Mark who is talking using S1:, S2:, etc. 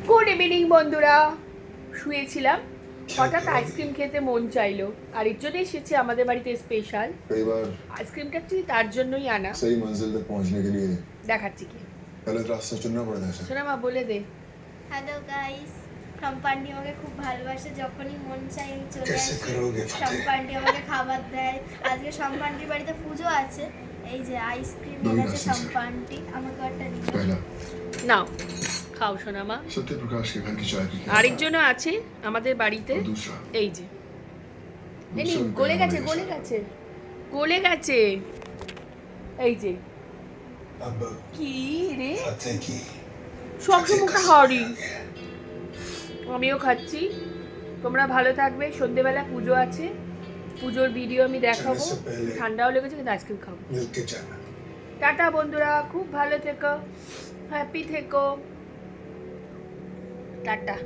S1: Good evening বন্ধুরা, শুয়েছিলাম, হঠাৎ আইসক্রিম খেতে মন চাইলো। আর এর জন্য এসেছে আমাদের বাড়িতে স্পেশাল
S2: कई बार
S1: আইসক্রিমটা, অ্যাকচুয়ালি তার জন্যই আনা।
S2: सही मंजिल तक पहुंचने के लिए
S1: দেখাচ্ছি কি
S2: गलत रास्ता चुनना पड़ता है सर।
S1: শোনা মা, বলে দে।
S3: হ্যালো গাইস, সম্পান্ডি আমাকে খুব ভালোবাসে। যখনই মন চাই আমি চলে
S2: कैसे
S3: আসি।
S2: करोगे फतेह?
S3: সম্পান্ডি আমাকে খাবার দেয়। আজকে সম্পান্ডির বাড়িতে পুজো আছে। এই যে আইসক্রিম এনেছে সম্পান্ডি, আমাকে একটা দিল।
S2: पहला
S1: নাও খাও শোনা মা।
S2: सत्य प्रकाश के घर की चाय पी के
S1: আরেকজন আছে আমাদের বাড়িতে,
S2: और दूसरा
S1: এই যে এই নি,
S2: दूसरा उनका
S1: গলে
S2: नाम
S1: গেছে
S2: है
S1: গলে
S2: सर।
S1: গেছে গলে গেছে। এই যে
S2: अब
S1: কি রে,
S2: फतेह की
S1: সবসময় খাওয়ারি। আমিও খাচ্ছি। তোমরা ভালো থাকবে। সন্ধেবেলা পুজো আছে, পুজোর ভিডিও আমি দেখাবো। ঠান্ডাও লেগেছে কিন্তু আইসক্রিম খাবো।
S2: मिलके जाना।
S1: টাটা বন্ধুরা, খুব ভালো থেকো, হ্যাপি থেকো, টাটা।